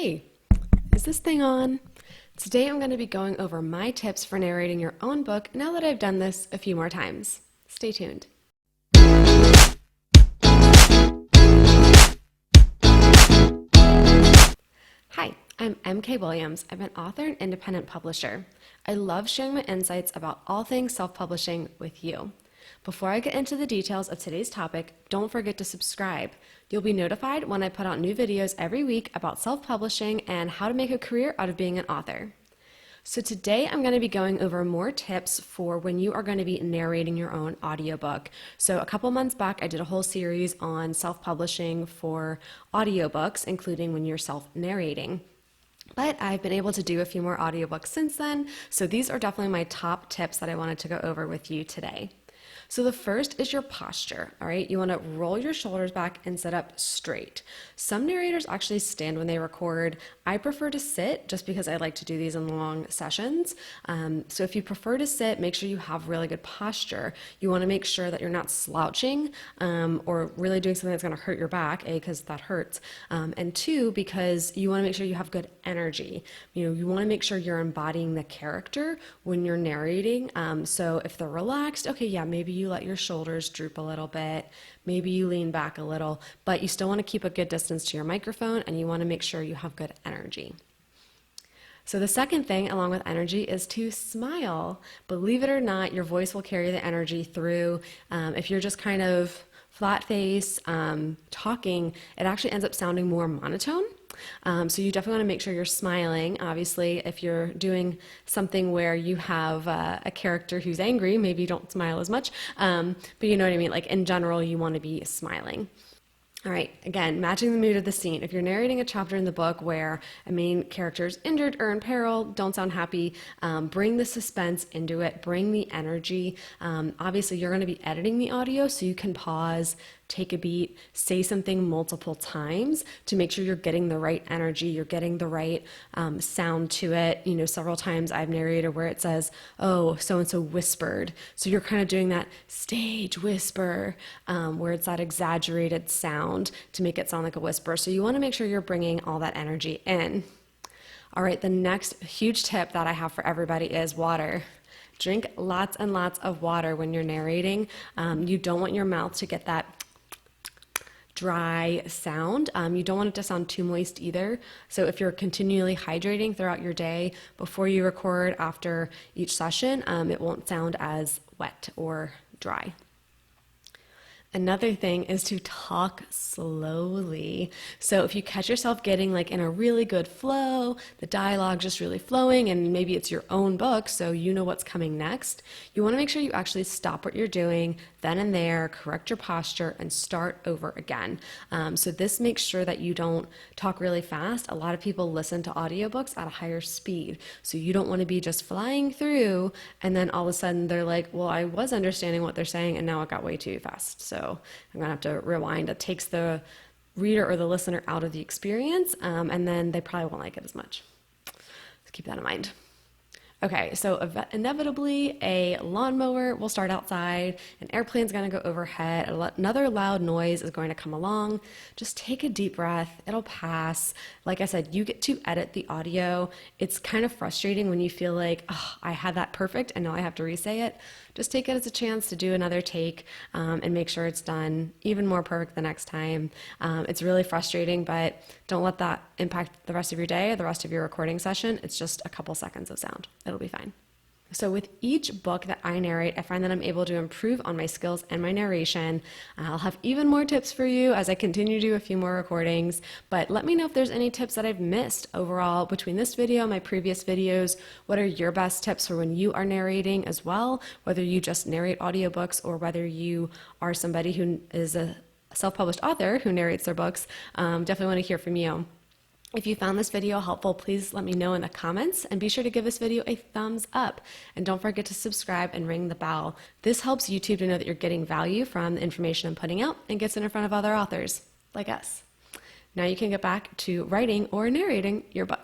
Hey, is this thing on? Today I'm going to be going over my tips for narrating your own book now that I've done this a few more times. Stay tuned. Hi, I'm MK Williams. I'm an author and independent publisher. I love sharing my insights about all things self-publishing with you. Before I get into the details of today's topic, don't forget to subscribe. You'll be notified when I put out new videos every week about self-publishing and how to make a career out of being an author. So today I'm going to be going over more tips for when you are going to be narrating your own audiobook. So a couple months back, I did a whole series on self-publishing for audiobooks, including when you're self-narrating. But I've been able to do a few more audiobooks since then, so these are definitely my top tips that I wanted to go over with you today. So the first is your posture, all right? You want to roll your shoulders back and sit up straight. Some narrators actually stand when they record. I prefer to sit just because I like to do these in long sessions. So if you prefer to sit, make sure you have really good posture. You want to make sure that you're not slouching or really doing something that's going to hurt your back, A, because that hurts, and two, because you want to make sure you have good energy. You want to make sure you're embodying the character when you're narrating. So if they're relaxed, okay, yeah, maybe you let your shoulders droop a little bit, maybe you lean back a little, but you still want to keep a good distance to your microphone and you want to make sure you have good energy. So the second thing, along with energy, is to smile. Believe it or not, your voice will carry the energy through. If you're just kind of flat face talking, it actually ends up sounding more monotone. So you definitely want to make sure you're smiling. Obviously, if you're doing something where you have a character who's angry, maybe you don't smile as much, but you know what I mean? Like in general, you want to be smiling. All right, again, matching the mood of the scene. If you're narrating a chapter in the book where a main character is injured or in peril, don't sound happy, bring the suspense into it, bring the energy. Obviously, you're going to be editing the audio, so you can pause, take a beat, say something multiple times to make sure you're getting the right energy, you're getting the right sound to it. Several times I've narrated where it says, oh, so-and-so whispered. So you're kind of doing that stage whisper where it's that exaggerated sound to make it sound like a whisper. So you want to make sure you're bringing all that energy in. All right, the next huge tip that I have for everybody is water. Drink lots and lots of water when you're narrating. You don't want your mouth to get that dry sound. You don't want it to sound too moist either. So if you're continually hydrating throughout your day, before you record, after each session, it won't sound as wet or dry. Another thing is to talk slowly. So if you catch yourself getting like in a really good flow, the dialogue just really flowing, and maybe it's your own book, so you know what's coming next, you want to make sure you actually stop what you're doing then and there, correct your posture, and start over again. So this makes sure that you don't talk really fast. A lot of people listen to audiobooks at a higher speed. So you don't want to be just flying through and then all of a sudden they're like, well, I was understanding what they're saying and now it got way too fast. So I'm going to have to rewind. It takes the reader or the listener out of the experience, and then they probably won't like it as much. So keep that in mind. Okay, so inevitably a lawnmower will start outside, an airplane's going to go overhead, another loud noise is going to come along. Just take a deep breath, it'll pass. Like I said, you get to edit the audio. It's kind of frustrating when you feel like, oh, I had that perfect and now I have to re-say it. Just take it as a chance to do another take and make sure it's done even more perfect the next time. It's really frustrating, but don't let that impact the rest of your day or the rest of your recording session. It's just a couple seconds of sound. It'll be fine. So with each book that I narrate, I find that I'm able to improve on my skills and my narration. I'll have even more tips for you as I continue to do a few more recordings, but let me know if there's any tips that I've missed overall between this video and my previous videos. What are your best tips for when you are narrating as well, whether you just narrate audiobooks or whether you are somebody who is a self-published author who narrates their books. Definitely want to hear from you. If you found this video helpful, please let me know in the comments and be sure to give this video a thumbs up. And don't forget to subscribe and ring the bell. This helps YouTube to know that you're getting value from the information I'm putting out and gets it in front of other authors like us. Now you can get back to writing or narrating your book.